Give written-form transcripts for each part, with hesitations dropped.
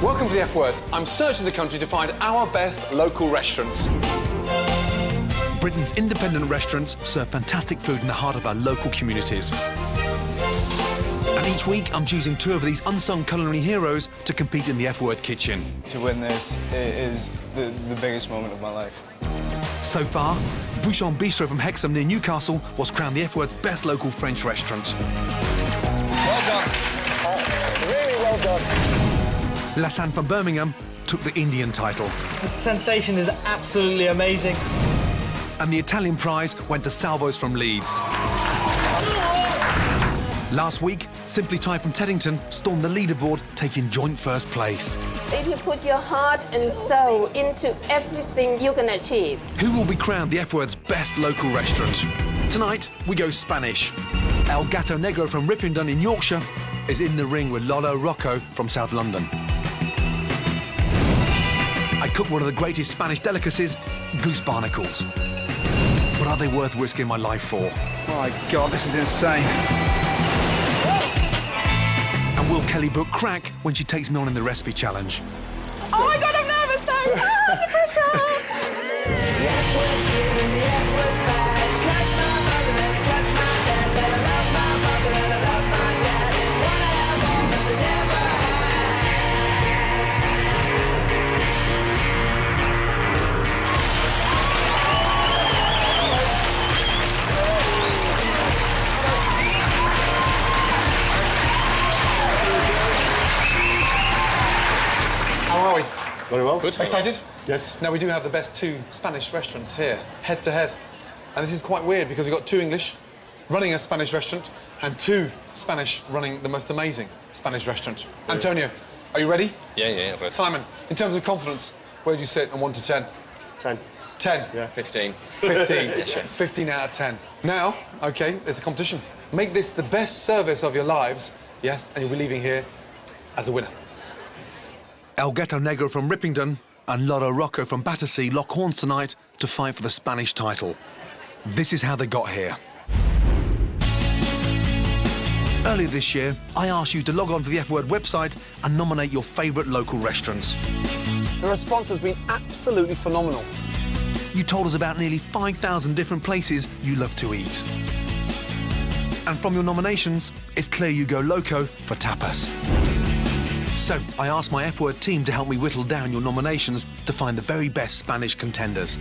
Welcome to the F Word. I'm searching the country to find our best local restaurants. Britain's independent restaurants serve fantastic food in the heart of our local communities. And each week, I'm choosing 2 of these unsung culinary heroes to compete in the F Word kitchen. To win this is the biggest moment of my life. So far, Bouchon Bistro from Hexham near Newcastle was crowned the F Word's best local French restaurant. Well done. Really well done. La San from Birmingham took the Indian title. The sensation is absolutely amazing. And the Italian prize went to Salvo's from Leeds. Last week, Simply Thai from Teddington stormed the leaderboard, taking joint first place. If you put your heart and soul into everything, you can achieve. Who will be crowned the F Word's best local restaurant? Tonight, we go Spanish. El Gato Negro from Ripondon in Yorkshire is in the ring with Lola Rojo from South London. I cooked one of the greatest Spanish delicacies, goose barnacles. But are they worth risking my life for? My God, this is insane. And will Kelly Brook crack when she takes me on in the recipe challenge? Oh my God, I'm nervous though! Ah, the pressure! How are we? Very well. Good. Excited? Yes. Now, we do have the best 2 Spanish restaurants here, head to head. And this is quite weird because we've got 2 English running a Spanish restaurant and 2 Spanish running the most amazing Spanish restaurant. Yeah. Antonio, are you ready? Yeah, ready. Simon, in terms of confidence, where do you sit on 1 to 10? 10. 10? Yeah. 15. 15. Yeah, sure. 15 out of 10. Now, OK, there's a competition. Make this the best service of your lives, yes, and you'll be leaving here as a winner. El Gato Negro from Ripondon and Lola Rojo from Battersea lock horns tonight to fight for the Spanish title. This is how they got here. Earlier this year, I asked you to log on to the F Word website and nominate your favourite local restaurants. The response has been absolutely phenomenal. You told us about nearly 5,000 different places you love to eat. And from your nominations, it's clear you go loco for tapas. So I asked my F Word team to help me whittle down your nominations to find the very best Spanish contenders.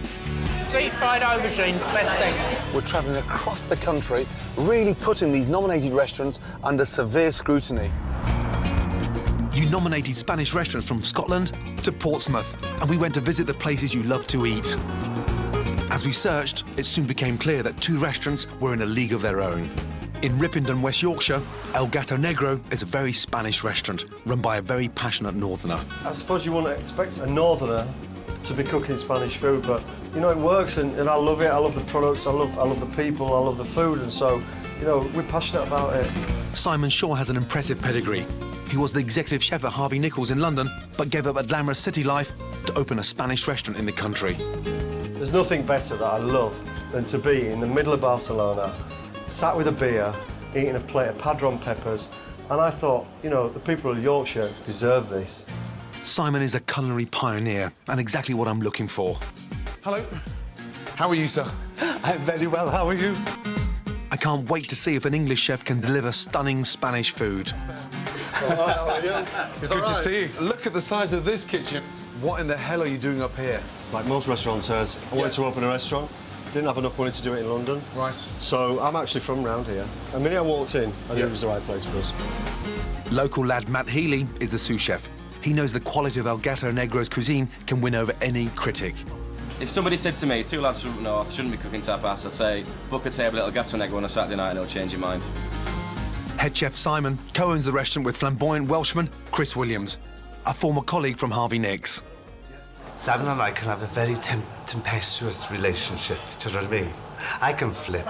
Deep-fried aubergines, best thing. We're travelling across the country, really putting these nominated restaurants under severe scrutiny. You nominated Spanish restaurants from Scotland to Portsmouth, and we went to visit the places you love to eat. As we searched, it soon became clear that 2 restaurants were in a league of their own. In Ripondon, West Yorkshire, El Gato Negro is a very Spanish restaurant run by a very passionate northerner. I suppose you wouldn't expect a northerner to be cooking Spanish food, but, you know, it works, and I love it. I love the products, I love the people, I love the food, and so, you know, we're passionate about it. Simon Shaw has an impressive pedigree. He was the executive chef at Harvey Nichols in London, but gave up a glamorous city life to open a Spanish restaurant in the country. There's nothing better that I love than to be in the middle of Barcelona, sat with a beer, eating a plate of padron peppers, and I thought, you know, the people of Yorkshire deserve this. Simon is a culinary pioneer, and exactly what I'm looking for. Hello. How are you, sir? I'm very well, how are you? I can't wait to see if an English chef can deliver stunning Spanish food. How are you? Good to see you. Look at the size of this kitchen. What in the hell are you doing up here? Like most restaurateurs, I wanted to open a restaurant. Didn't have enough money to do it in London. Right. So I'm actually from around here. The minute I walked in, I knew it was the right place for us. Local lad Matt Healy is the sous chef. He knows the quality of El Gato Negro's cuisine can win over any critic. If somebody said to me, 2 lads from North shouldn't be cooking tapas, I'd say, book a table at El Gato Negro on a Saturday night and it'll change your mind. Head chef Simon co-owns the restaurant with flamboyant Welshman Chris Williams, a former colleague from Harvey Nicks. Simon and I can have a very tempestuous relationship, do you know what I mean? I can flip,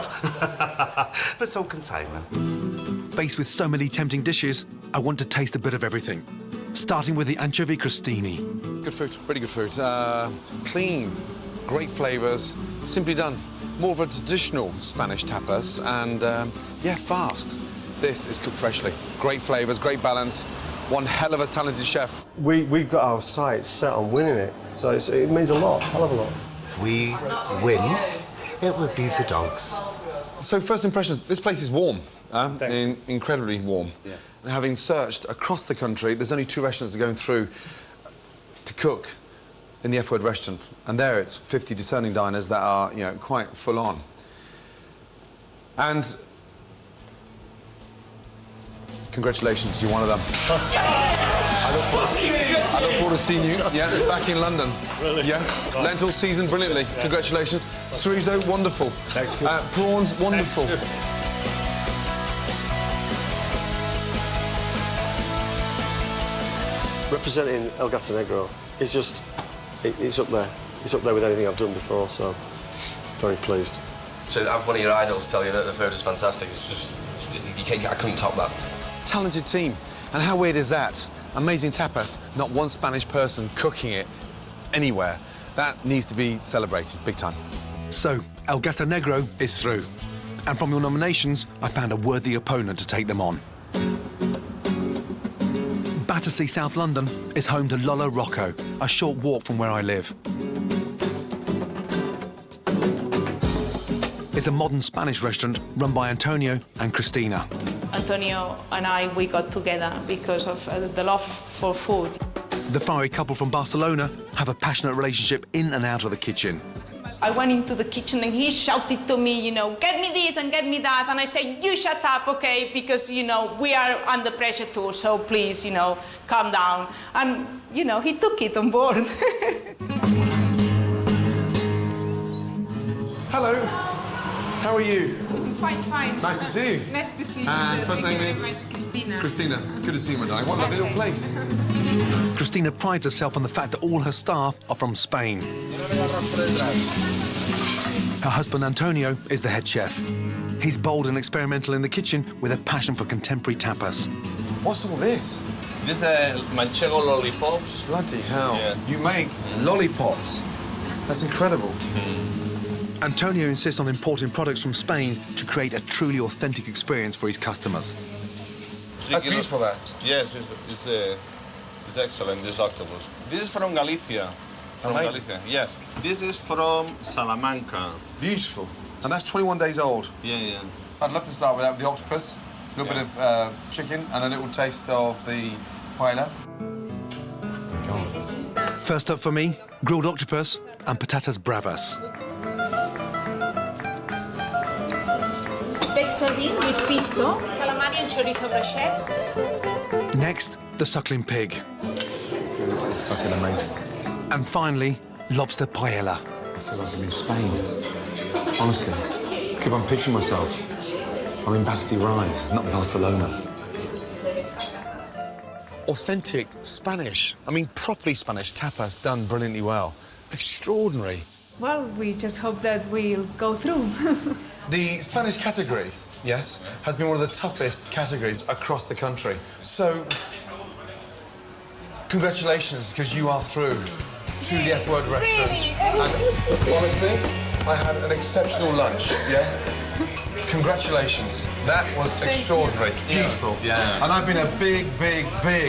but so can Simon. Faced with so many tempting dishes, I want to taste a bit of everything. Starting with the anchovy crostini. Good food, pretty good food. Clean, great flavours, simply done. More of a traditional Spanish tapas and, yeah, fast. This is cooked freshly. Great flavours, great balance. one hell of a talented chef. We've got our sights set on winning it, so it means a lot, hell of a lot. If we win, it would be the dogs. So first impressions, this place is warm, incredibly warm. Yeah. Having searched across the country, there's only 2 restaurants that are going through to cook in the F-word restaurant, and there it's 50 discerning diners that are, you know, quite full on. And congratulations, you're one of them. I look forward to seeing you. Yeah, back in London. Really? Yeah, lentil seasoned brilliantly. Congratulations. Chorizo, wonderful. Thank you. Prawns, wonderful. Representing El Gato Negro is just, it's up there. It's up there with anything I've done before, so very pleased. To have one of your idols tell you that the food is fantastic, it's just, I couldn't top that. Talented team. And how weird is that? Amazing tapas, not one Spanish person cooking it anywhere. That needs to be celebrated, big time. So, El Gato Negro is through. And from your nominations, I found a worthy opponent to take them on. Battersea, South London is home to Lola Rojo, a short walk from where I live. It's a modern Spanish restaurant run by Antonio and Cristina. Antonio and we got together because of the love for food. The fiery couple from Barcelona have a passionate relationship in and out of the kitchen. I went into the kitchen and he shouted to me, you know, get me this and get me that. And I said, you shut up, okay, because, you know, we are under pressure too, so please, you know, calm down. And, you know, he took it on board. Hello, how are you? Fine. Nice to see you. Nice to see you. And first name is? Cristina. Cristina, good to see you, my darling. What a lovely little place. Cristina prides herself on the fact that all her staff are from Spain. Her husband Antonio is the head chef. He's bold and experimental in the kitchen with a passion for contemporary tapas. What's all this? This is the manchego lollipops. Bloody hell. Yeah. You make lollipops. That's incredible. Antonio insists on importing products from Spain to create a truly authentic experience for his customers. That's beautiful, that. Yes, it's excellent, this octopus. This is from Galicia. Amazing. Galicia, yes. This is from Salamanca. Beautiful. And that's 21 days old. Yeah. I'd love to start with the octopus, a little bit of chicken and a little taste of the paella. First up for me, grilled octopus and patatas bravas. Steak sardine with pisto, calamari and chorizo brochette. Next, the suckling pig. Food is fucking amazing. And finally, lobster paella. I feel like I'm in Spain. Honestly, I keep on picturing myself. I'm in Battersea Rise, not Barcelona. Authentic Spanish, I mean properly Spanish tapas done brilliantly well. Extraordinary. Well, we just hope that we'll go through. The Spanish category, yes, has been one of the toughest categories across the country. So, congratulations, because you are through to the F-word restaurant. And honestly, I had an exceptional lunch, yeah? Congratulations. That was extraordinary. Beautiful. Yeah. And I've been a big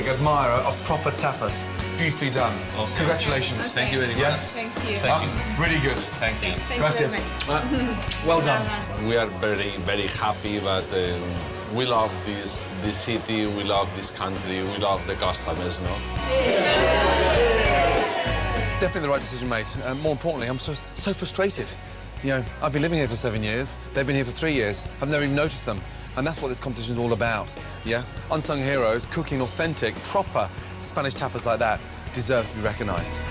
admirer of proper tapas. Beautifully done. Okay. Congratulations. Thank you very much. Yes? Thank you. Really good. Thank you. Gracias. Well done. We are very happy, but we love this city, we love this country, we love the customers, no? Definitely the right decision made. More importantly, I'm so frustrated. You know, I've been living here for 7 years. They've been here for 3 years. I've never even noticed them. And that's what this competition is all about, yeah? Unsung heroes cooking authentic, proper Spanish tapas like that deserves to be recognised.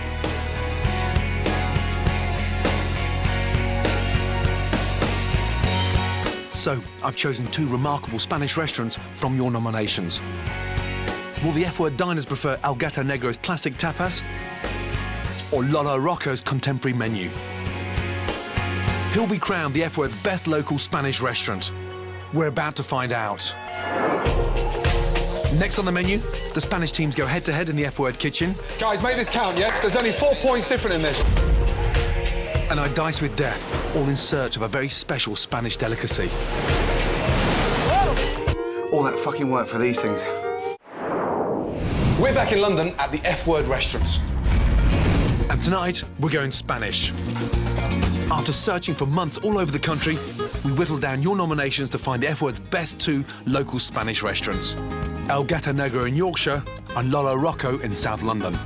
So, I've chosen 2 remarkable Spanish restaurants from your nominations. Will the F-word diners prefer El Gato Negro's classic tapas or Lola Rojo's contemporary menu? Who'll be crowned the F-word's best local Spanish restaurant? We're about to find out. Next on the menu, the Spanish teams go head-to-head in the F-word kitchen. Guys, make this count, yes? There's only 4 points different in this. And I dice with death, all in search of a very special Spanish delicacy. All that fucking work for these things. We're back in London at the F-Word restaurant. And tonight, we're going Spanish. After searching for months all over the country, we whittled down your nominations to find the F-Word's best 2 local Spanish restaurants. El Gato Negro in Yorkshire and Lola Rojo in South London.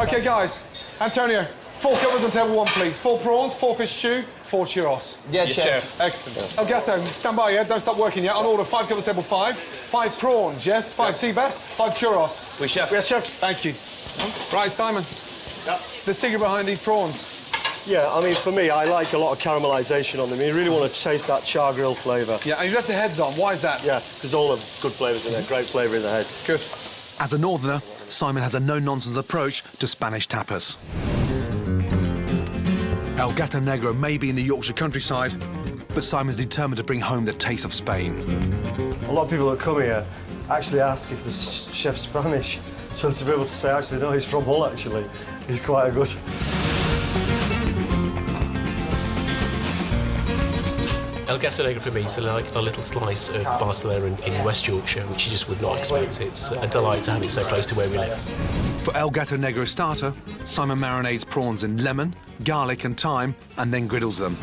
OK, guys. Antonio, 4 covers on table 1, please. 4 prawns, 4 fish stew, 4 churros. Yeah, chef. Excellent. El Gato, stand by, yeah? Don't stop working yet. On order, 5 covers, table 5. 5 prawns, yes? 5 sea bass, 5 churros. Oui, chef. Yes, chef. Thank you. Right, Simon. Yep. The secret behind these prawns. Yeah, I mean, for me, I like a lot of caramelisation on them. You really want to taste that char grill flavour. Yeah, and you left the heads on. Why is that? Yeah, because all the good flavours in there, great flavour in the head. Good. As a northerner, Simon has a no-nonsense approach to Spanish tapas. El Gato Negro may be in the Yorkshire countryside, but Simon's determined to bring home the taste of Spain. A lot of people that come here actually ask if the chef's Spanish. So to be able to say, actually, no, he's from Hull, actually, is quite a good... El Gato Negro for me is like a little slice of Barcelona in West Yorkshire, which you just would not expect. It's a delight to have it so close to where we live. For El Gato Negro starter, Simon marinades prawns in lemon, garlic and thyme, and then griddles them.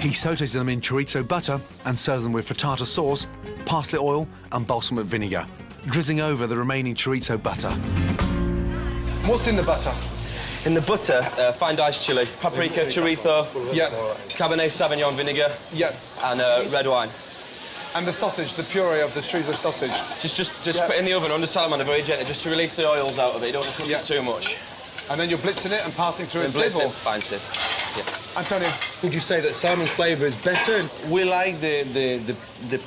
He sautés them in chorizo butter and serves them with frittata sauce, parsley oil and balsamic vinegar, drizzling over the remaining chorizo butter. What's in the butter? In the butter, fine diced chilli, paprika, chorizo, Yeah. Cabernet Sauvignon vinegar, Yeah. and red wine. And the sausage, the puree of the chorizo sausage. Just put it in the oven under salamander very gently, just to release the oils out of it. You don't want to cook it too much. And then you're blitzing it and passing through a sieve. Blitzing, fine sieve. Yeah. Antonio. Would you say that Simon's flavour is better? We like the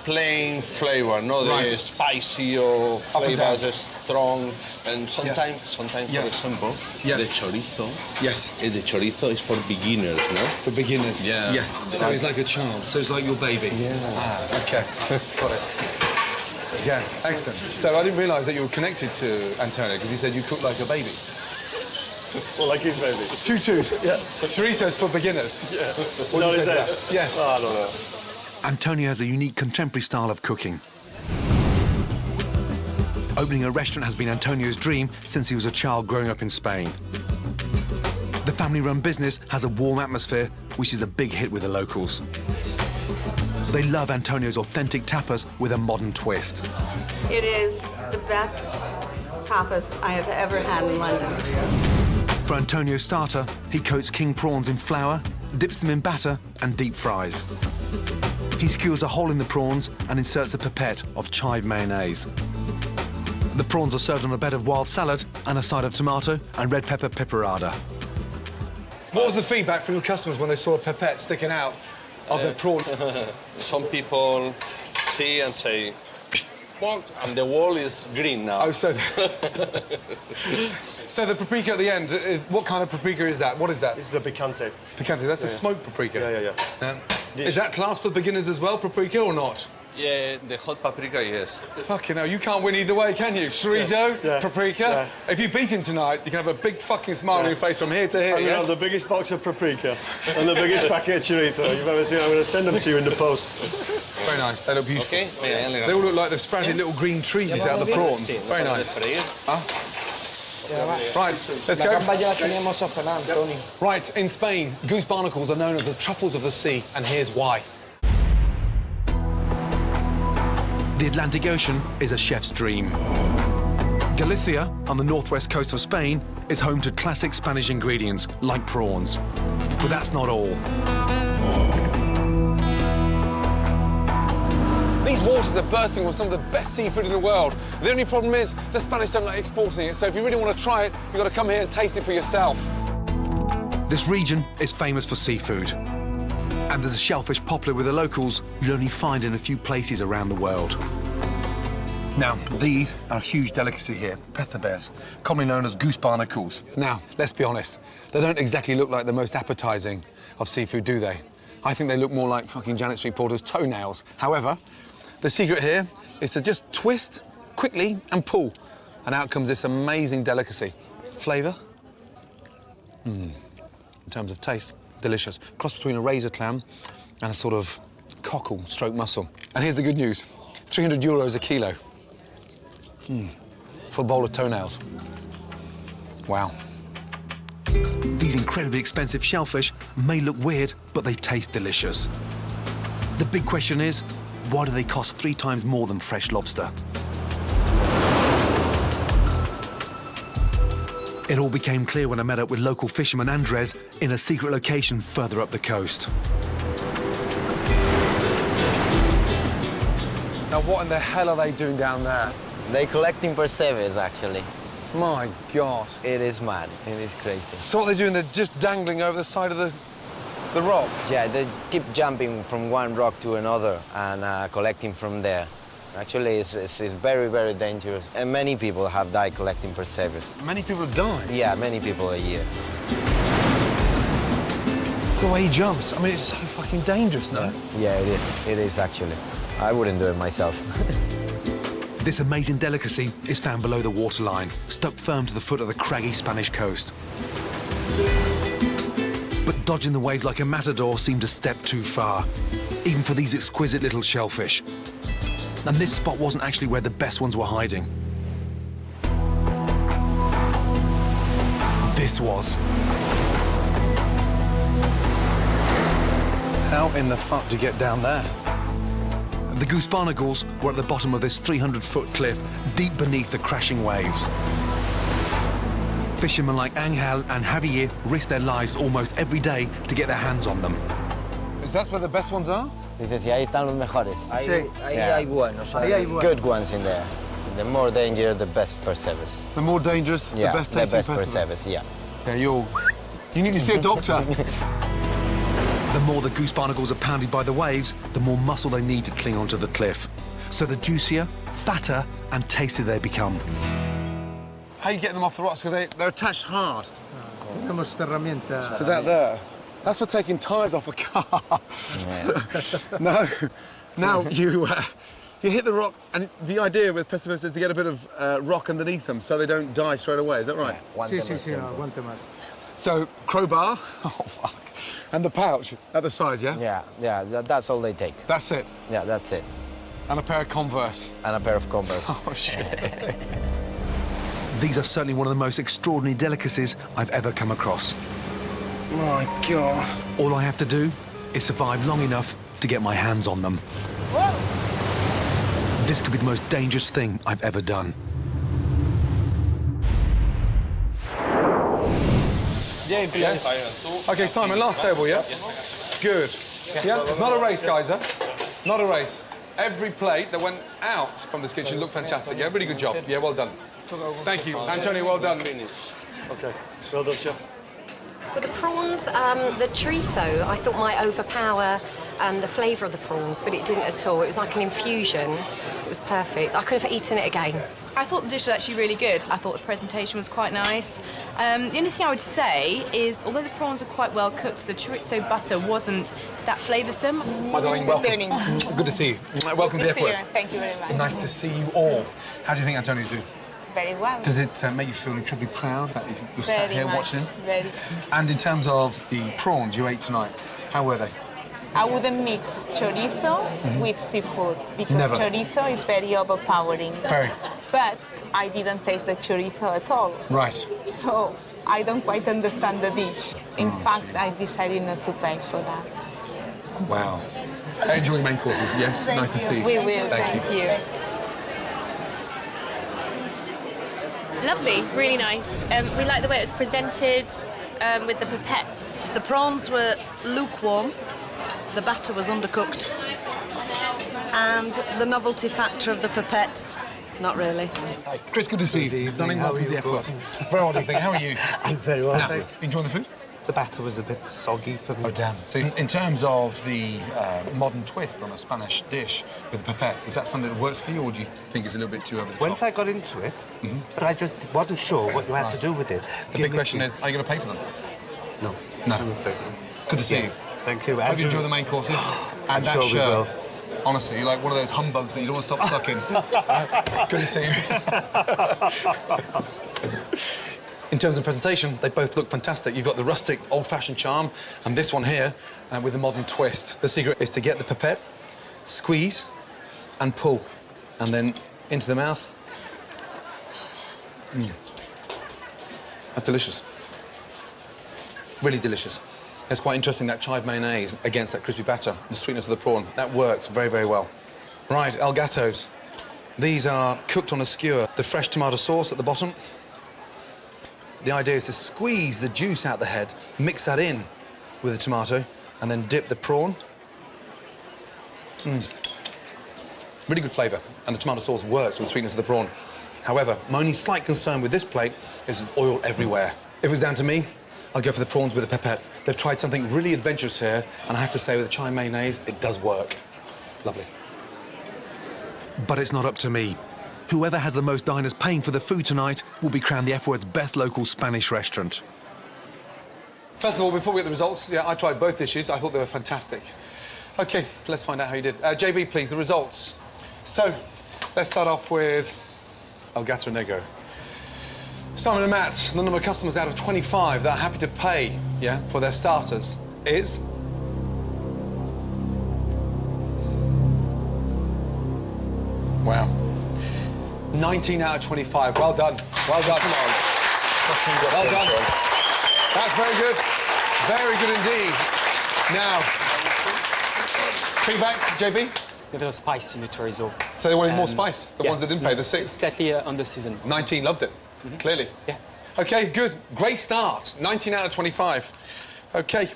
plain flavour, not the spicy or flavours are strong. And sometimes, for example, the chorizo. Yes. The chorizo is for beginners, no? For beginners. Yeah. Yeah. So it's like a child. So it's like your baby. Yeah. Ah, OK. Got it. Yeah, excellent. So I didn't realise that you were connected to Antonio because he said you cook like a baby. Well, like his baby. Tutus. Yeah. Chorizo's for beginners. Yeah. What No, do you say to that? that? Yes. Oh, I don't know. Antonio has a unique contemporary style of cooking. Opening a restaurant has been Antonio's dream since he was a child growing up in Spain. The family-run business has a warm atmosphere, which is a big hit with the locals. They love Antonio's authentic tapas with a modern twist. It is the best tapas I have ever had in London. For Antonio's starter, he coats king prawns in flour, dips them in batter and deep fries. He skewers a hole in the prawns and inserts a pipette of chive mayonnaise. The prawns are served on a bed of wild salad and a side of tomato and red pepper pepperada. What was the feedback from your customers when they saw a pipette sticking out of their prawn? Some people see and say, "Well," and the wall is green now. Oh, so... So the paprika at the end, what kind of paprika is that? What is that? It's the picante. Picante, that's a smoked paprika. Yeah. Is that class for beginners as well, paprika, or not? Yeah, the hot paprika, yes. Fucking hell, you can't win either way, can you? Chorizo, paprika. Yeah. If you beat him tonight, you can have a big fucking smile on your face from here to here, I'm going to have the biggest box of paprika and the biggest packet of chorizo you've ever seen. I'm going to send them to you in the post. Very nice, they look beautiful. Okay. They all look like they've sprouted little green trees out of the prawns. Very nice. Huh? Right, let's go. Right, in Spain, goose barnacles are known as the truffles of the sea, and here's why. The Atlantic Ocean is a chef's dream. Galicia, on the northwest coast of Spain, is home to classic Spanish ingredients like prawns. But that's not all. These waters are bursting with some of the best seafood in the world. The only problem is the Spanish don't like exporting it, so if you really want to try it, you've got to come here and taste it for yourself. This region is famous for seafood. And there's a shellfish popular with the locals you'll only find in a few places around the world. Now, these are a huge delicacy here, pepper bears, commonly known as goose barnacles. Now, let's be honest, they don't exactly look like the most appetising of seafood, do they? I think they look more like fucking Janet Street Porter's toenails. However, the secret here is to just twist quickly and pull, and out comes this amazing delicacy. Flavour? In terms of taste, delicious. Cross between a razor clam and a sort of cockle stroke mussel. And here's the good news, 300 euros a kilo. for a bowl of toenails. Wow. These incredibly expensive shellfish may look weird, but they taste delicious. The big question is, why do they cost 3 times more than fresh lobster? It all became clear when I met up with local fisherman Andres in a secret location further up the coast. Now, what in the hell are they doing down there? They're collecting percevers, actually. My God. It is mad. It is crazy. So what are they doing? They're just dangling over the side of the rock? Yeah, they keep jumping from one rock to another and collecting from there. Actually, it's very, very dangerous. And many people have died collecting percevers. Many people have died? Yeah, many people a year. The way he jumps, I mean, it's so fucking dangerous, no? Yeah, it is. It is, actually. I wouldn't do it myself. This amazing delicacy is found below the waterline, stuck firm to the foot of the craggy Spanish coast. But dodging the waves like a matador seemed a step too far, even for these exquisite little shellfish. And this spot wasn't actually where the best ones were hiding. This was. How in the fuck do you get down there? The Goose barnacles were at the bottom of this 300-foot cliff, deep beneath the crashing waves. Fishermen like Angel and Javier risk their lives almost every day to get their hands on them. Is that where the best ones are? Dice, sí, ahí están los mejores. Sí. Ahí hay buenos. There's good ones in there. The more dangerous, the best percevers. The more dangerous, Yeah, the best tasting percevers, yeah. Yeah, you need to see a doctor. The more the goose barnacles are pounded by the waves, the more muscle they need to cling onto the cliff. So the juicier, fatter, and tastier they become. How are you getting them off the rocks? Because they're attached hard. Tenemos esta herramienta. So that there, that's for taking tyres off a car. No, now you hit the rock, and the idea with perseverance is to get a bit of rock underneath them so they don't die straight away. Is that right? Sí, sí, sí, aguante más. So crowbar, oh fuck, and the pouch at the side, yeah? Yeah, that's all they take. That's it? Yeah, that's it. And a pair of Converse. And a pair of Converse. Oh shit. These are certainly one of the most extraordinary delicacies I've ever come across. My God. All I have to do is survive long enough to get my hands on them. Whoa. This could be the most dangerous thing I've ever done. Yes. OK, Simon, last table, yeah? Good. Yeah? It's not a race, guys, huh? Not a race. Every plate that went out from this kitchen looked fantastic. Yeah, really good job. Yeah, well done. Thank you. Antonio, well done. OK, well done, chef. With the prawns, the chorizo, I thought might overpower the flavour of the prawns, but it didn't at all. It was like an infusion. It was perfect. I could have eaten it again. I thought the dish was actually really good. I thought the presentation was quite nice. The only thing I would say is, although the prawns were quite well cooked, the chorizo butter wasn't that flavoursome. My darling, welcome. Good to see you. Welcome to the F-word. Thank you very much. Nice to see you all. How do you think Antonio's doing? Very well. Does it make you feel incredibly proud that you're sat here watching him? Very. And in terms of the prawns you ate tonight, how were they? I wouldn't mix chorizo with seafood because Never. chorizo is very overpowering. Very. But I didn't taste the chorizo at all. Right. So I don't quite understand the dish. In fact, I decided not to pay for that. Wow. Enjoying main courses, yes? Thank nice to see you. We will, thank you. Lovely, really nice. We like the way it was presented with the pipettes. The prawns were lukewarm, the batter was undercooked, and the novelty factor of the pipettes, not really. Chris, good to see you. Darling, welcome to the F-word. Very well, thank you. How are you? I'm very well, Now, thank you. enjoying the food? The batter was a bit soggy for me. Oh, damn. So in terms of the modern twist on a Spanish dish with pipette, is that something that works for you, or do you think it's a little bit too over the top? Once I got into it, but I just wasn't sure what you had to do with it. The big question is, are you going to pay for them? No. No. I'm afraid. Good to see Yes, you. thank you. Hope you enjoy the main courses. I'm And that sure we shirt, will. honestly, you're like one of those humbugs that you don't want to stop sucking. Good to see you. In terms of presentation, they both look fantastic. You've got the rustic, old-fashioned charm, and this one here with the modern twist. The secret is to get the pipette, squeeze, and pull, and then into the mouth. That's delicious. Really delicious. It's quite interesting, that chive mayonnaise against that crispy batter, the sweetness of the prawn. That works very, very well. Right, El Gatos. These are cooked on a skewer. The fresh tomato sauce at the bottom. The idea is to squeeze the juice out the head, mix that in with the tomato, and then dip the prawn. Really good flavour, and the tomato sauce works with the sweetness of the prawn. However, my only slight concern with this plate is there's oil everywhere. If it was down to me, I'd go for the prawns with a pipette. They've tried something really adventurous here, and I have to say, with the chive mayonnaise, it does work. Lovely. But it's not up to me. Whoever has the most diners paying for the food tonight will be crowned the F-word's best local Spanish restaurant. First of all, before we get the results, yeah, I tried both dishes. I thought they were fantastic. OK, let's find out how you did. JB, please, the results. So, let's start off with El Gato Negro. Simon and Matt, the number of customers out of 25 that are happy to pay, yeah, for their starters is... Wow. 19 out of 25. Well done. Well done. Come on. Well done. That's very good. Very good indeed. Now, feedback, JB? A little spice in the chorizo. So they wanted more spice, the ones that didn't pay, the 6? Slightly under season. 19 loved it, clearly. Yeah. OK, good. Great start. 19 out of 25. OK.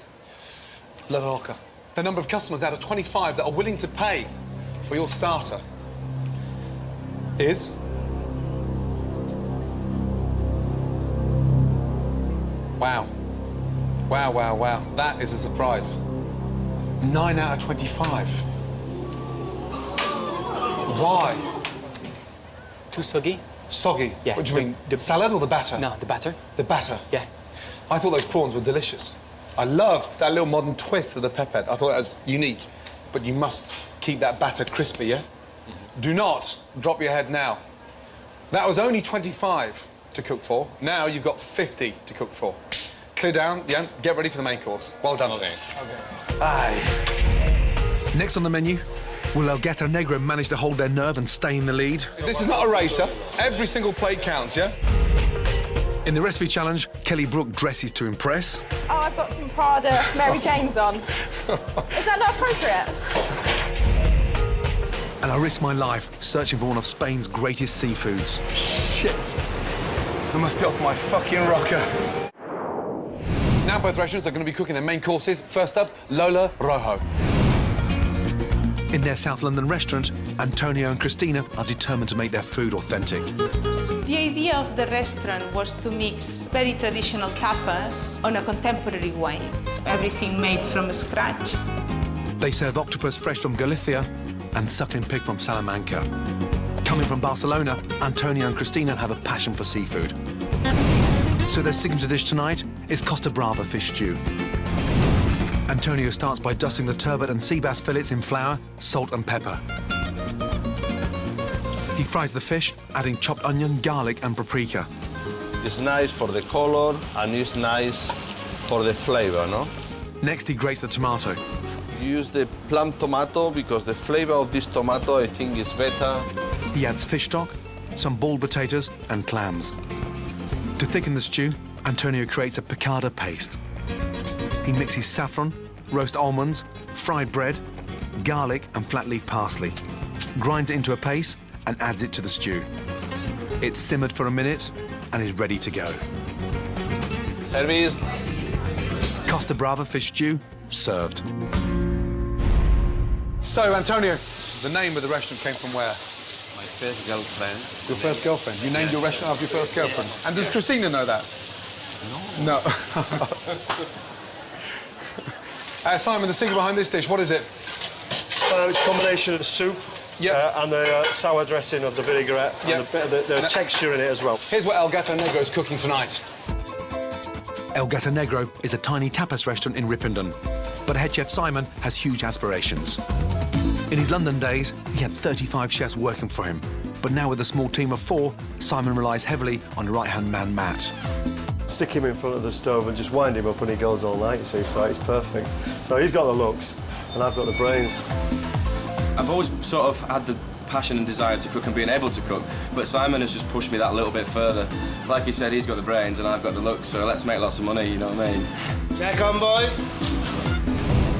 Lola Rojo. The number of customers out of 25 that are willing to pay for your starter is... Wow. Wow, wow, wow. That is a surprise. 9 out of 25. Why? Too soggy. Soggy? Yeah. What do you mean? The salad or the batter? No, the batter. The batter? Yeah. I thought those prawns were delicious. I loved that little modern twist of the pepper. I thought that was unique. But you must keep that batter crispy, yeah? Do not drop your head now. That was only 25 to cook for. Now you've got 50 to cook for. Clear down, yeah? Get ready for the main course. Well done. Okay. Aye. Next on the menu, will El Gato Negro manage to hold their nerve and stay in the lead? This is not a racer. Every single plate counts, yeah? In the recipe challenge, Kelly Brook dresses to impress. Oh, I've got some Prada Mary Janes on. Is that not appropriate? And I risk my life searching for one of Spain's greatest seafoods. Shit. I must be off my fucking rocker. Now both restaurants are going to be cooking their main courses. First up, Lola Rojo. In their South London restaurant, Antonio and Christina are determined to make their food authentic. The idea of the restaurant was to mix very traditional tapas on a contemporary way. Everything made from scratch. They serve octopus fresh from Galicia and suckling pig from Salamanca. Coming from Barcelona, Antonio and Christina have a passion for seafood. So their signature dish tonight is Costa Brava fish stew. Antonio starts by dusting the turbot and sea bass fillets in flour, salt and pepper. He fries the fish, adding chopped onion, garlic and paprika. It's nice for the color and it's nice for the flavor, no? Next, he grates the tomato. Use the plum tomato because the flavor of this tomato, I think, is better. He adds fish stock, some boiled potatoes and clams. To thicken the stew, Antonio creates a piccata paste. He mixes saffron, roast almonds, fried bread, garlic and flat leaf parsley, grinds it into a paste and adds it to the stew. It's simmered for a minute and is ready to go. Service. Costa Brava fish stew, served. So, Antonio, the name of the restaurant came from where? My first girlfriend. Your first girlfriend? You named your restaurant after your first girlfriend? And does Christina know that? No. No. Simon, the secret behind this dish, what is it? It's a combination of the soup and the sour dressing of the vinaigrette and the texture in it as well. Here's what El Gato Negro is cooking tonight. El Gato Negro is a tiny tapas restaurant in Ripon, but head chef Simon has huge aspirations. In his London days, he had 35 chefs working for him, but now with a small team of 4, Simon relies heavily on right-hand man Matt. Stick him in front of the stove and just wind him up and he goes all night, you see, so it's perfect. So he's got the looks and I've got the brains. I've always sort of had the passion and desire to cook and being able to cook. But Simon has just pushed me that little bit further. Like he said, he's got the brains and I've got the looks, so let's make lots of money, you know what I mean? Check on, boys.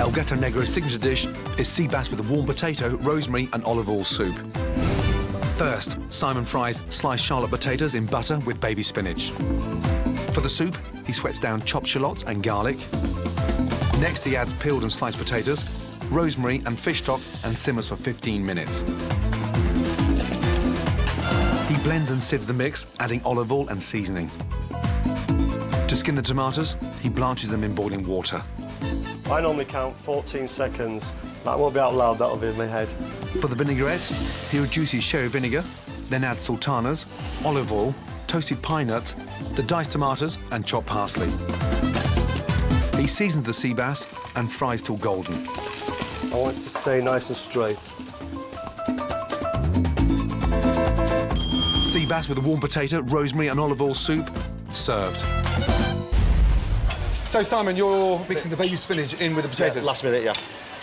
El Gato Negro's signature dish is sea bass with a warm potato, rosemary and olive oil soup. First, Simon fries sliced Charlotte potatoes in butter with baby spinach. For the soup, he sweats down chopped shallots and garlic. Next, he adds peeled and sliced potatoes, rosemary and fish stock and simmers for 15 minutes. He blends and sieves the mix, adding olive oil and seasoning. To skin the tomatoes, he blanches them in boiling water. I normally count 14 seconds. That won't be out loud, that'll be in my head. For the vinaigrette, he reduces sherry vinegar, then adds sultanas, olive oil, toasted pine nuts, the diced tomatoes and chopped parsley. He seasons the sea bass and fries till golden. I want it to stay nice and straight. Sea bass with a warm potato, rosemary and olive oil soup, served. So, Simon, you're mixing the baby spinach in with the potatoes? Yeah, last minute, yeah.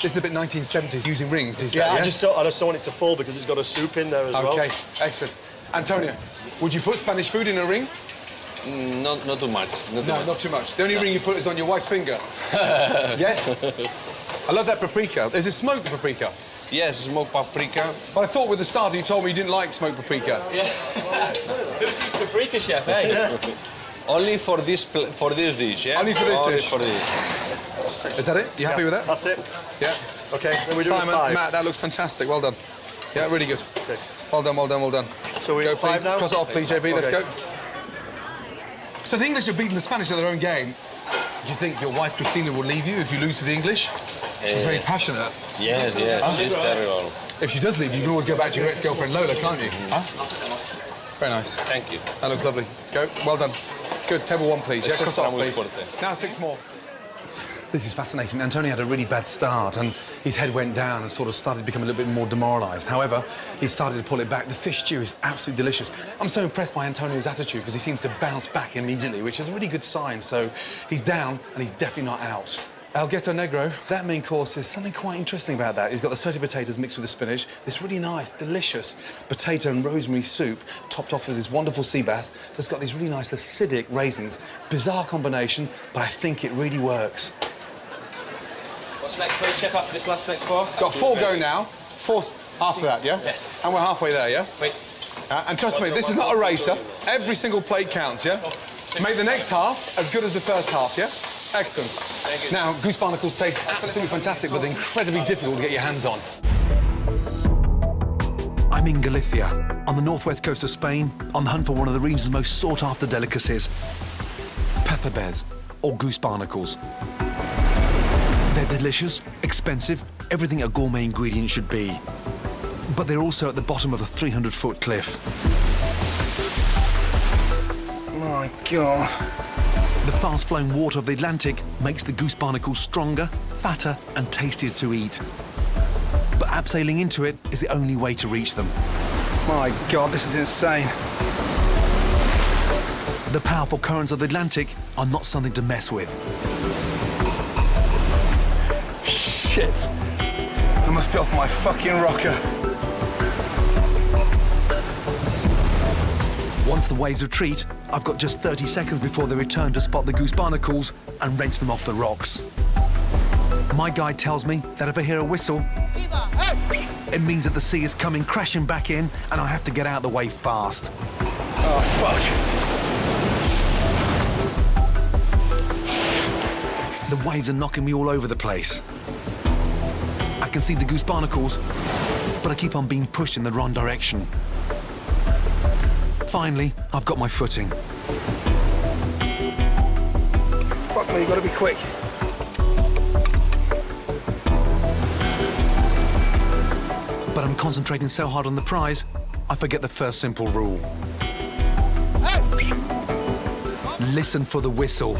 This is a bit 1970s, using rings, is Yeah, that, I just don't want it to fall because it's got a soup in there as well. OK, excellent. Antonio, would you put Spanish food in a ring? Not too much. Not too much. The only ring you put is on your wife's finger. Yes? I love that paprika. Is it smoked paprika? Yes, smoked paprika. But I thought with the starter you told me you didn't like smoked paprika. Yeah. Who used paprika, chef, eh? Yeah. Only for this dish, yeah? Only for this dish? For this. Is that it? You happy with that? That's it. Yeah. OK, then we do Simon, 5. Matt, that looks fantastic. Well done. Yeah, really good. Okay. Well done, well done, well done. So we go, 5 please. now? Cross it off, please, JB. Let's Okay. go. So the English have beaten the Spanish at their own game. Do you think your wife, Christina, will leave you if you lose to the English? She's very passionate. Yes, she's terrible. If she does leave you, can always go back to your ex-girlfriend Lola, can't you? Huh? Very nice. Thank you. That looks lovely. Go. Well done. Good. Table 1, please. Yeah, cross it off, please. Now 6 more. This is fascinating. Antonio had a really bad start and his head went down and sort of started to become a little bit more demoralised. However, he started to pull it back. The fish stew is absolutely delicious. I'm so impressed by Antonio's attitude because he seems to bounce back immediately, which is a really good sign. So he's down and he's definitely not out. El Gato Negro, that main course, is something quite interesting about that. He's got the sauté potatoes mixed with the spinach, this really nice, delicious potato and rosemary soup, topped off with this wonderful sea bass that's got these really nice acidic raisins. Bizarre combination, but I think it really works. What's next, please, chef, after this next 4? Got 4 go now, 4 after that, yeah? Yes. And we're halfway there, yeah? Wait. And trust me, this is not a racer. Every single plate counts, yeah? Make the next half as good as the first half, yeah? Excellent. Thank you. Now, goose barnacles taste absolutely fantastic, but incredibly difficult to get your hands on. I'm in Galicia, on the northwest coast of Spain, on the hunt for one of the region's most sought-after delicacies, pepper bears, or goose barnacles. They're delicious, expensive, everything a gourmet ingredient should be. But they're also at the bottom of a 300-foot cliff. My God. The fast-flowing water of the Atlantic makes the goose barnacles stronger, fatter and tastier to eat. But abseiling into it is the only way to reach them. My God, this is insane. The powerful currents of the Atlantic are not something to mess with. Shit. I must be off my fucking rocker. Once the waves retreat, I've got just 30 seconds before they return to spot the goose barnacles and wrench them off the rocks. My guide tells me that if I hear a whistle, it means that the sea is coming crashing back in and I have to get out of the way fast. Oh, fuck. The waves are knocking me all over the place. I can see the goose barnacles, but I keep on being pushed in the wrong direction. Finally, I've got my footing. Fuck me, you gotta be quick. But I'm concentrating so hard on the prize, I forget the first simple rule. Listen for the whistle.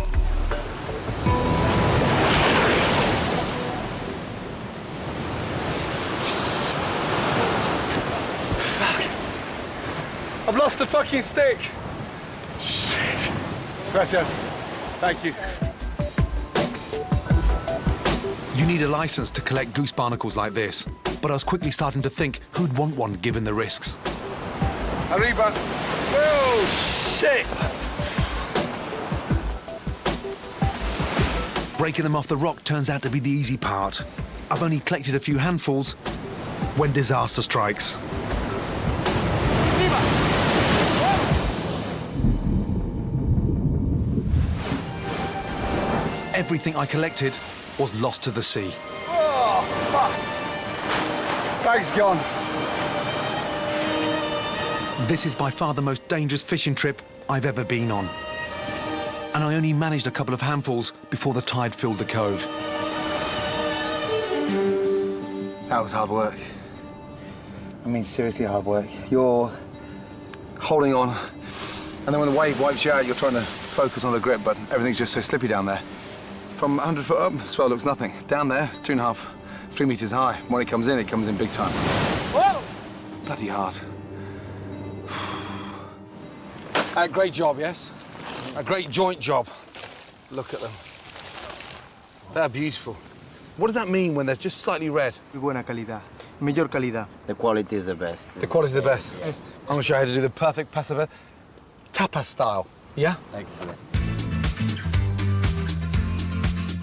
I've lost the fucking stick. Shit. Gracias. Thank you. You need a license to collect goose barnacles like this. but I was quickly starting to think who'd want one given the risks. Arriba. Oh, shit! Breaking them off the rock turns out to be the easy part. I've only collected a few handfuls when disaster strikes. Everything I collected was lost to the sea. Oh, fuck. Bag's gone. This is by far the most dangerous fishing trip I've ever been on. And I only managed a couple of handfuls before the tide filled the cove. That was hard work. I mean, seriously hard work. You're holding on, and then when the wave wipes you out, you're trying to focus on the grip, but everything's just so slippy down there. From 100 foot up, the swell looks nothing. Down there, 2.5, 3 meters high. When it comes in big time. Whoa! Bloody hard. Great job, yes? A great joint job. Look at them. They're beautiful. What does that mean when they're just slightly red? Buena calidad. Mayor calidad. The quality is the best. The quality is the best. Este. I'm going to show you how to do the perfect pasaba tapas style. Yeah? Excellent.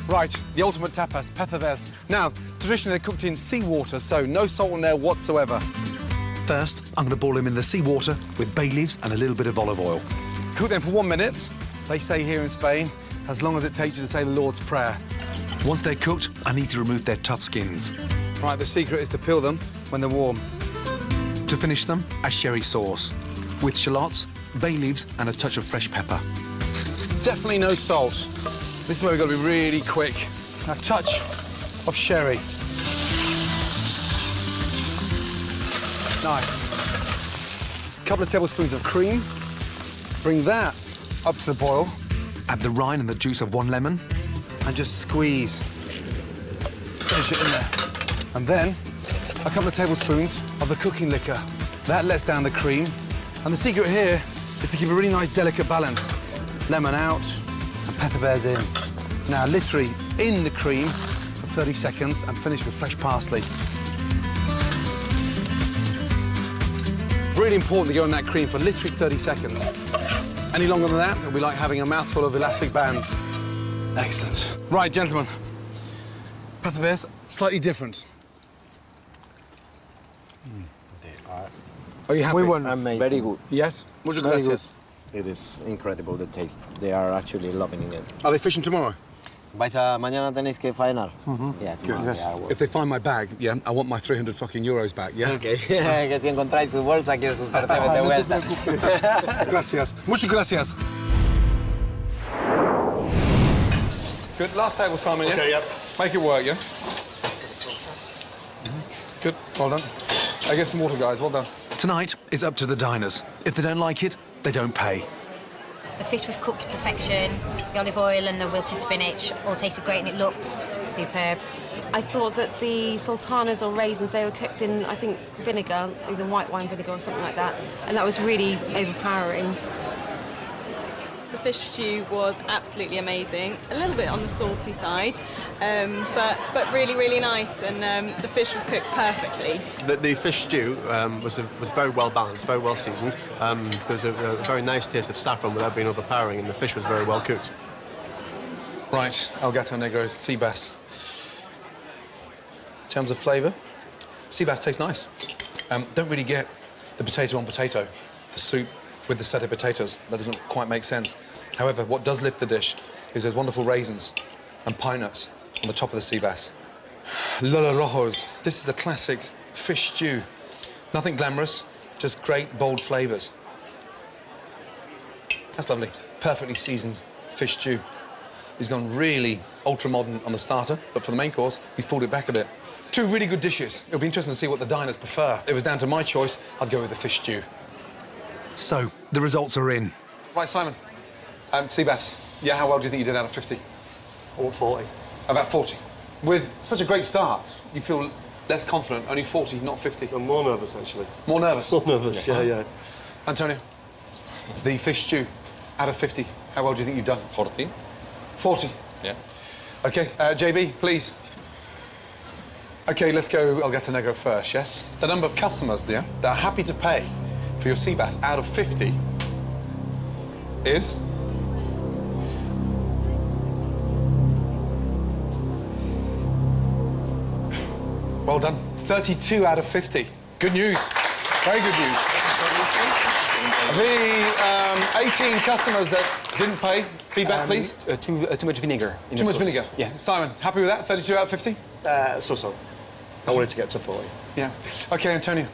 Right, the ultimate tapas, pataves. Now, traditionally they're cooked in seawater, so no salt in there whatsoever. First, I'm going to boil them in the seawater with bay leaves and a little bit of olive oil. Cook them for 1 minute. They say here in Spain, as long as it takes you to say the Lord's Prayer. Once they're cooked, I need to remove their tough skins. Right, the secret is to peel them when they're warm. To finish them, a sherry sauce with shallots, bay leaves and a touch of fresh pepper. Definitely no salt. This is where we've got to be really quick. A touch of sherry. Nice. A couple of tablespoons of cream. Bring that up to the boil. Add the rind and the juice of 1 lemon. And just squeeze. Finish it in there. And then a couple of tablespoons of the cooking liquor. That lets down the cream. And the secret here is to keep a really nice, delicate balance. Lemon out and pepper bears in. Now, literally in the cream for 30 seconds and finish with fresh parsley. Really important to go in that cream for literally 30 seconds. Any longer than that, it'll be like having a mouthful of elastic bands. Excellent. Right, gentlemen. Pepper bears, slightly different. Are you happy? Amazing. Very good. Yes? Muchas gracias. It is incredible, the taste. They are actually loving it. Are they fishing tomorrow? Mañana tenéis que faenar. Yeah, Good. tomorrow, yeah, well. If they find my bag, yeah, I want my 300 fucking euros back, yeah? Okay. Que te encontráis su bolsa, quieres su pertebe de vuelta. Gracias. Muchas gracias. Good. Last table, Simon, yeah? Okay, yep. Make it work, yeah? Good. Well done. I get some water, guys. Well done. Tonight is up to the diners. If they don't like it, they don't pay. The fish was cooked to perfection. The olive oil and the wilted spinach all tasted great and it looked superb. I thought that the sultanas or raisins, they were cooked in, I think, vinegar, either white wine vinegar or something like that, and that was really overpowering. The fish stew was absolutely amazing. A little bit on the salty side, but really, really nice, and the fish was cooked perfectly. The fish stew was very well balanced, very well seasoned. There's a very nice taste of saffron without being overpowering, and the fish was very well cooked. Right, El Gato Negro, sea bass. In terms of flavour, sea bass tastes nice. Don't really get the potato on potato, the soup with the sauté potatoes. That doesn't quite make sense. However, what does lift the dish is those wonderful raisins and pine nuts on the top of the sea bass. Lola Rojos. This is a classic fish stew. Nothing glamorous, just great, bold flavours. That's lovely. Perfectly seasoned fish stew. He's gone really ultra-modern on the starter, but for the main course, he's pulled it back a bit. Two really good dishes. It'll be interesting to see what the diners prefer. If it was down to my choice, I'd go with the fish stew. So, the results are in. Right, Simon. Sea bass. Yeah, how well do you think you did out of 50? Or 40. About 40. With such a great start, you feel less confident. Only 40, not 50. I'm more nervous, actually. More nervous? More nervous, yeah. Antonio, the fish stew, out of 50, how well do you think you've done? 40. 40? Yeah. OK, JB, please. OK, let's go El Gato Negro first, yes? The number of customers, yeah, that are happy to pay for your sea bass out of 50 is... Well done. 32 out of 50. Good news. Very good news. The 18 customers that didn't pay, feedback, please. Too much vinegar. In Too the much sauce. vinegar. Yeah. Simon, happy with that? 32 out of 50? So. I wanted to get to 40. Yeah. OK, Antonio.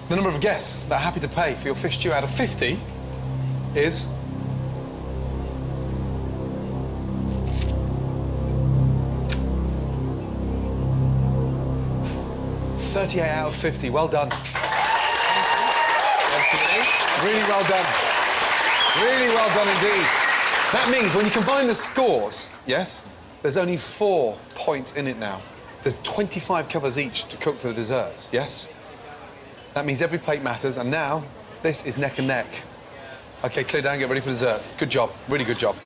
The number of guests that are happy to pay for your fish stew out of 50 is... 38 out of 50. Well done. Really well done. Really well done indeed. That means when you combine the scores, yes, there's only 4 points in it now. There's 25 covers each to cook for the desserts, yes? That means every plate matters, and now this is neck and neck. OK, clear down, get ready for dessert. Good job, really good job.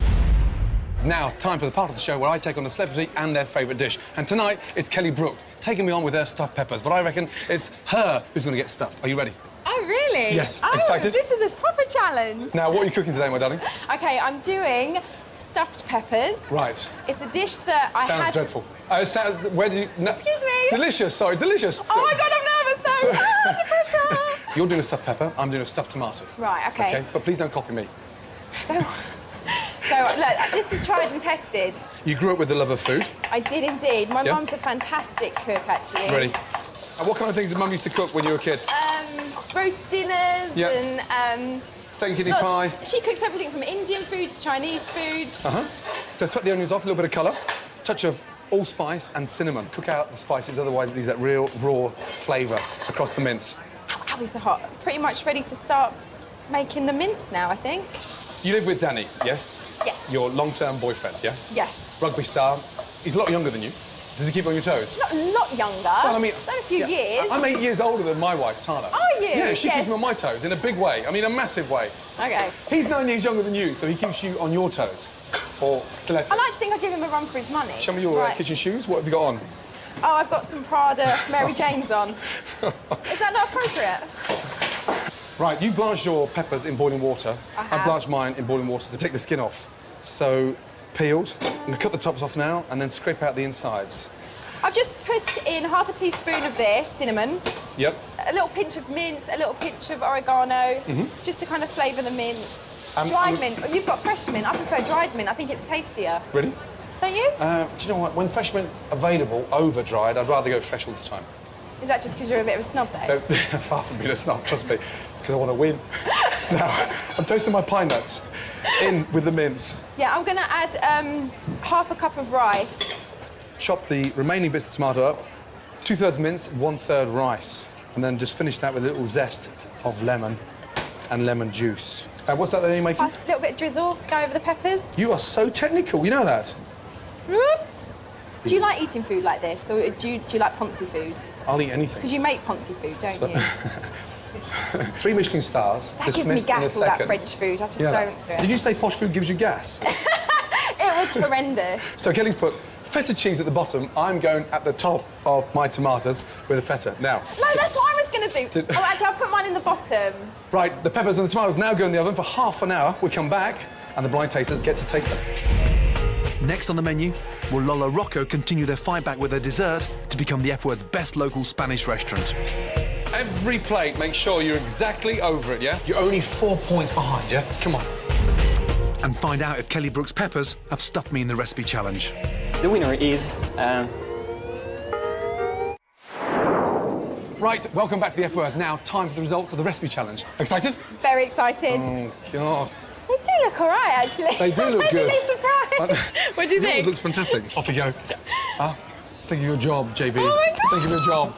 Now, time for the part of the show where I take on a celebrity and their favourite dish. And tonight, it's Kelly Brook taking me on with her stuffed peppers, but I reckon it's her who's going to get stuffed. Are you ready? Oh, really? Yes. Oh, Excited? This is a proper challenge. Now, what are you cooking today, my darling? OK, I'm doing stuffed peppers. Right. It's a dish that I Sounds had... dreadful. Where did you... No. Excuse me? Delicious, sorry, delicious. Oh, my God, I'm nervous, though. Ah, the pressure. You're doing a stuffed pepper, I'm doing a stuffed tomato. Right, OK. OK, but please don't copy me. Don't... So, look, this is tried and tested. You grew up with the love of food. I did indeed. My Yeah. mum's a fantastic cook, actually. Ready. And what kind of things did Mum used to cook when you were a kid? Roast dinners Yeah. and... Steak and kidney pie. She cooks everything from Indian food to Chinese food. Uh-huh. So sweat the onions off, a little bit of colour, touch of allspice and cinnamon. Cook out the spices, otherwise it leaves that real raw flavour across the mince. Ow, it's so hot. Pretty much ready to start making the mince now, I think. You live with Danny, yes? Yes. Your long-term boyfriend, yeah? Yes. Rugby star. He's a lot younger than you. Does he keep you on your toes? Not a lot younger. Well, I mean... It's only a few years. I'm 8 years older than my wife, Tana. Are you? Yeah, she Yes. keeps me on my toes in a big way. I mean, a massive way. OK. He's 9 years younger than you, so he keeps you on your toes. Or stilettos. I like to think I give him a run for his money. Show me your Right. kitchen shoes. What have you got on? Oh, I've got some Prada Mary Janes on. Is that not appropriate? Right, you blanched your peppers in boiling water. I have. blanched mine in boiling water to take the skin off. So, peeled. I'm going to cut the tops off now and then scrape out the insides. I've just put in half a teaspoon of this, cinnamon, Yep. a little pinch of mint, a little pinch of oregano, Mhm. just to kind of flavour the mince. Dried mint. Oh, you've got fresh mint. I prefer dried mint. I think it's tastier. Ready? Don't you? Do you know what? When fresh mint's available, over-dried, I'd rather go fresh all the time. Is that just because you're a bit of a snob, though? Far from being a snob, trust me, because I want to win. Now, I'm toasting my pine nuts in with the mince. Yeah, I'm going to add half a cup of rice. Chop the remaining bits of tomato up, 2/3 mince, 1/3 rice, and then just finish that with a little zest of lemon and lemon juice. What's that you're making? A little bit of drizzle to go over the peppers. You are so technical, you know that? Oops. Do you like eating food like this, or do you like Ponzi food? I'll eat anything. Because you make Ponzi food, don't So- you? 3 Michelin stars. That gives me dismissed in a gas, all that second. French food. I just You know don't that? do it. Did you say posh food gives you gas? It was horrendous. So Kelly's put feta cheese at the bottom. I'm going at the top of my tomatoes with the feta. Now, No, that's what I was going to do. Oh, actually, I'll put mine in the bottom. right, the peppers and the tomatoes now go in the oven for half an hour. We come back and the blind tasters get to taste them. Next on the menu, will Lola Rojo continue their fight back with their dessert to become the F-word's best local Spanish restaurant? Every plate, make sure you're exactly over it, yeah? You're only 4 points behind, yeah? Come on. And find out if Kelly Brook's peppers have stuffed me in the recipe challenge. The winner is... Right, welcome back to the F-word. Now, time for the results of the recipe challenge. Excited? Very excited. Oh, God. They do look all right, actually. They do look good. I'm surprised. What do you think? Yours looks fantastic. Off you go. Think of your job, JB. Oh, my God. Think of your job.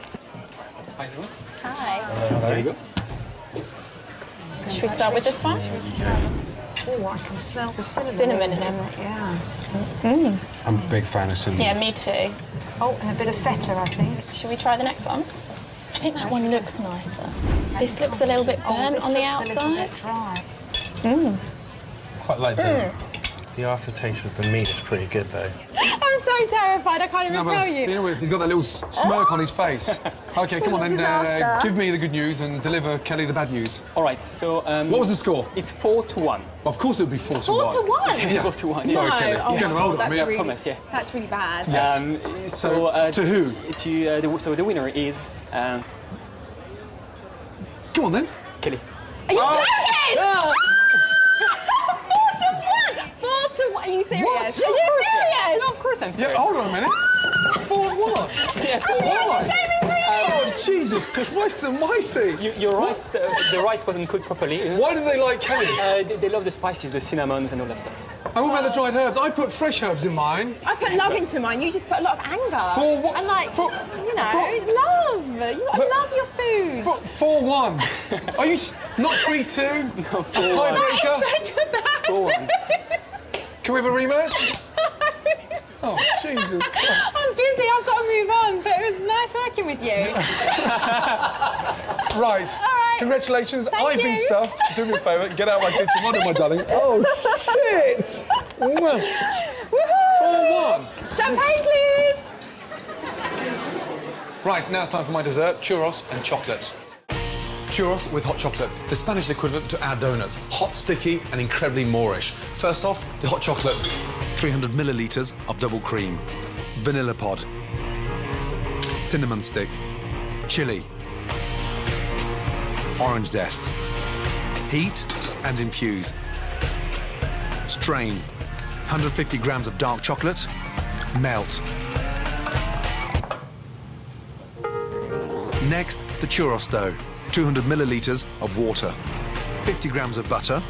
Hi. There you go. Should we start with this one? Oh, I can smell the cinnamon. Cinnamon in it. Yeah. I'm a big fan of cinnamon. Yeah, me too. Oh, and a bit of feta, I think. Should we try the next one? I think that one looks nicer. This looks a little bit burnt on the outside. Mm. Quite like the aftertaste of the meat is pretty good though. I'm so terrified, I can't even tell you. You know, he's got that little smirk on his face. OK, come on then, give me the good news and deliver Kelly the bad news. All right, so... what was the score? It's 4-1. Of course it would be 4-1. 4-1? Yeah, 4-1. Sorry, No. Kelly. Oh, You're getting hold of me. I promise, yeah. That's really bad. Yes. So, to who? So the winner is... Come on then. Kelly. Are you joking? 4-1! Are you serious? What? Are you serious? No, of course I'm serious. Yeah, hold on a minute. 4-1? Yeah, 4-1. Oh, Jesus Christ almighty! Your rice, the rice wasn't cooked properly. Why do they like Kelly's? They love the spices, the cinnamons and all that stuff. And what about the dried herbs? I put fresh herbs in mine. I put love into mine. You just put a lot of anger. For what? And like, you know, love. You gotta love your food. 4-1. Are you not 3-2? No, 4-1. Tiebreaker? That is such a bad 4-1. Can we have a rematch? Oh, Jesus Christ. I'm busy, I've got to move on, but it was nice working with you. Right. All right. Congratulations. Thank I've been you. stuffed. Do me a favour, get out of my kitchen. Well done, my darling. Oh, shit. 4-1. Champagne, please. Right, now it's time for my dessert, churros and chocolate. Churros with hot chocolate, the Spanish equivalent to our donuts. Hot, sticky, and incredibly Moorish. First off, the hot chocolate. 300 millilitres of double cream, vanilla pod, cinnamon stick, chili, orange zest. Heat and infuse. Strain. 150 grams of dark chocolate. Melt. Next, the churros dough. 200 millilitres of water. 50 grams of butter.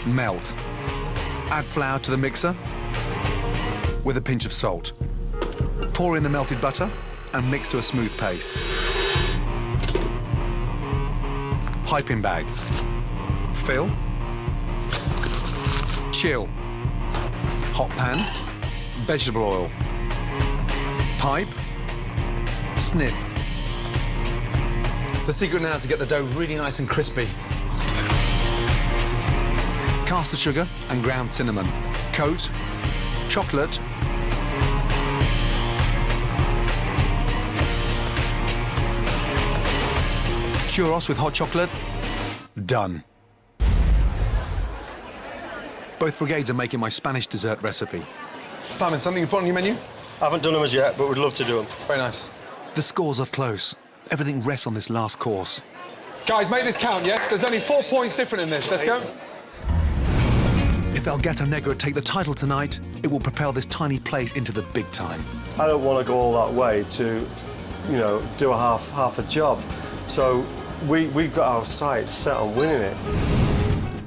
Melt. Add flour to the mixer with a pinch of salt. Pour in the melted butter and mix to a smooth paste. Piping bag. Fill. Chill. Hot pan. Vegetable oil. Pipe. Snip. The secret now is to get the dough really nice and crispy. Caster sugar and ground cinnamon. Coat. Chocolate. Churros with hot chocolate. Done. Both brigades are making my Spanish dessert recipe. Simon, something you put on your menu? I haven't done them as yet, but we'd love to do them. Very nice. The scores are close. Everything rests on this last course. Guys, make this count, yes? There's only 4 points different in this. Let's go. If El Gato Negro take the title tonight, it will propel this tiny place into the big time. I don't want to go all that way to, you know, do a half a job. So we've got our sights set on winning it.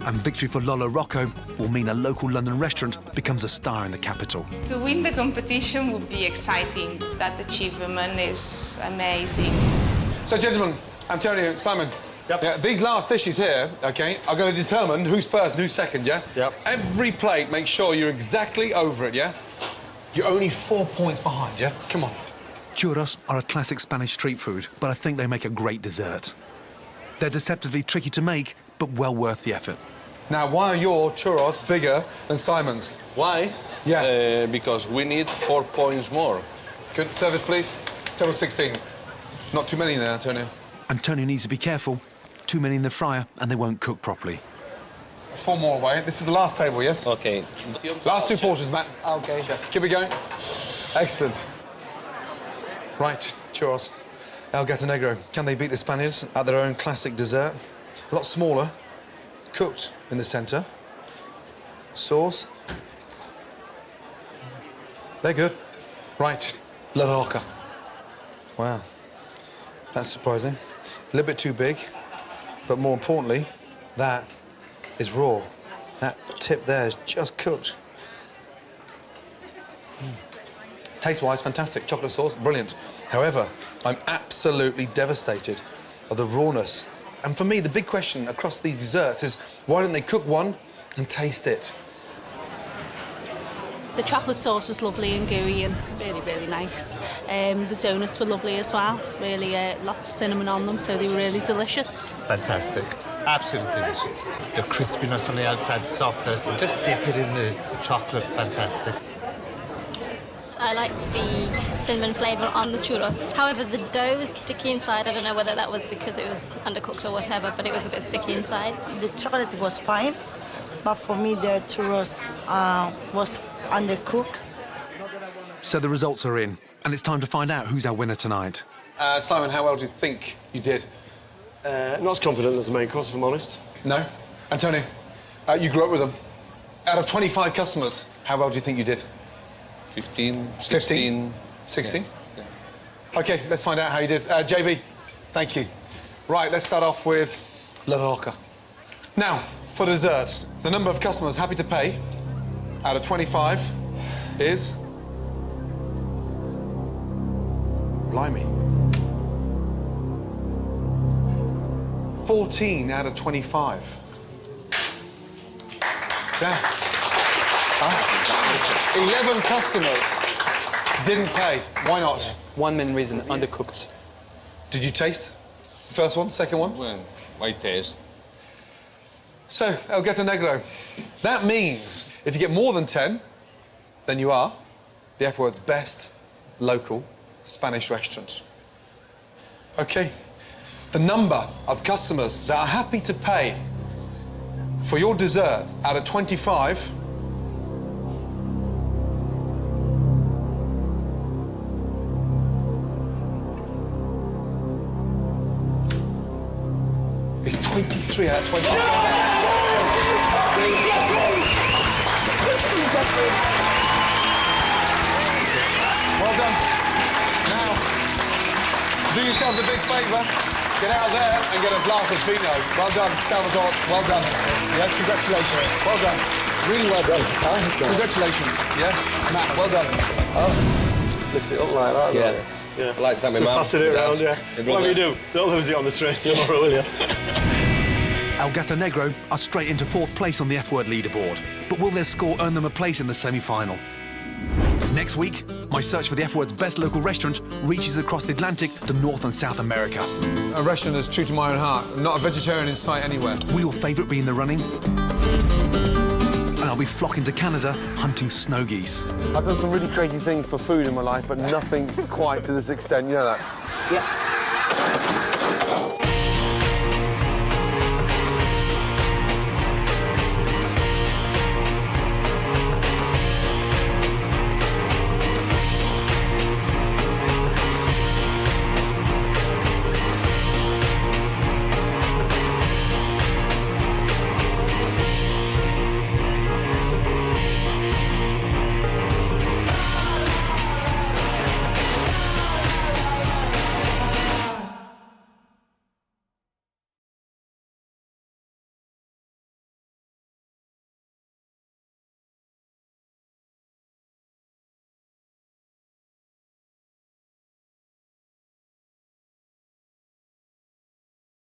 And victory for Lola Rojo will mean a local London restaurant becomes a star in the capital. To win the competition would be exciting. That achievement is amazing. So, gentlemen, Antonio, Simon, yeah, these last dishes here, OK, are going to determine who's first and who's second, yeah? Yep. Every plate, make sure you're exactly over it, yeah? You're only 4 points behind, yeah? Come on. Churros are a classic Spanish street food, but I think they make a great dessert. They're deceptively tricky to make, but well worth the effort. Now, why are your churros bigger than Simon's? Why? Yeah. Because we need 4 points more. Good. Service, please. Table 16. Not too many there, Antonio. Antonio needs to be careful. Too many in the fryer, and they won't cook properly. 4 more away. This is the last table, yes? OK. Last 2 portions, Matt. OK, chef. Keep it going. Excellent. Right, churros. El Gato Negro. Can they beat the Spaniards at their own classic dessert? A lot smaller, cooked in the centre. Sauce. They're good. Right, Lola Rojo. Wow. That's surprising. A little bit too big, but more importantly, that is raw. That tip there is just cooked. Taste-wise, fantastic. Chocolate sauce, brilliant. However, I'm absolutely devastated of the rawness. And for me, the big question across these desserts is, why don't they cook one and taste it? The chocolate sauce was lovely and gooey and really, really nice. The donuts were lovely as well. Really, lots of cinnamon on them, so they were really delicious. Fantastic. Absolutely delicious. The crispiness on the outside, the softness, and just dip it in the chocolate. Fantastic. I liked the cinnamon flavour on the churros. However, the dough was sticky inside. I don't know whether that was because it was undercooked or whatever, but it was a bit sticky inside. The chocolate was fine, but for me the churros was undercooked. So the results are in, and it's time to find out who's our winner tonight. Simon, how well do you think you did? Not as confident as the main course, if I'm honest. No? Antonio, you grew up with them. Out of 25 customers, how well do you think you did? 15, 16. 16? Yeah. OK, let's find out how you did. JB, thank you. Right, let's start off with Lola Rojo. Now, for desserts, the number of customers happy to pay out of 25 is... Blimey. 14 out of 25. Yeah. 11 customers didn't pay. Why not? One main reason, undercooked. Did you taste? First one, second one? Well, I taste. So, El Gato Negro, that means if you get more than 10, then you are the F Word's best local Spanish restaurant. OK. The number of customers that are happy to pay for your dessert out of 25 is 23 out of 25. Well done. Now, do yourselves a big favour. Get out there and get a glass of Fino. Well done, Salvador. Well done. Yes, congratulations. Well done. Really well done. Congratulations. Yes, Matt, well done. Oh, lift it up like that. Yeah. Yeah. I like that, my mum. Passing it around, yeah. Whatever you do, don't lose it on the train tomorrow, will you? El Gato Negro are straight into 4th place on the F Word leaderboard. But will their score earn them a place in the semi-final? Next week, my search for the F Word's best local restaurant reaches across the Atlantic to North and South America. A restaurant that's true to my own heart. Not a vegetarian in sight anywhere. Will your favourite be in the running? And I'll be flocking to Canada hunting snow geese. I've done some really crazy things for food in my life, but nothing quite to this extent. You know that? Yeah.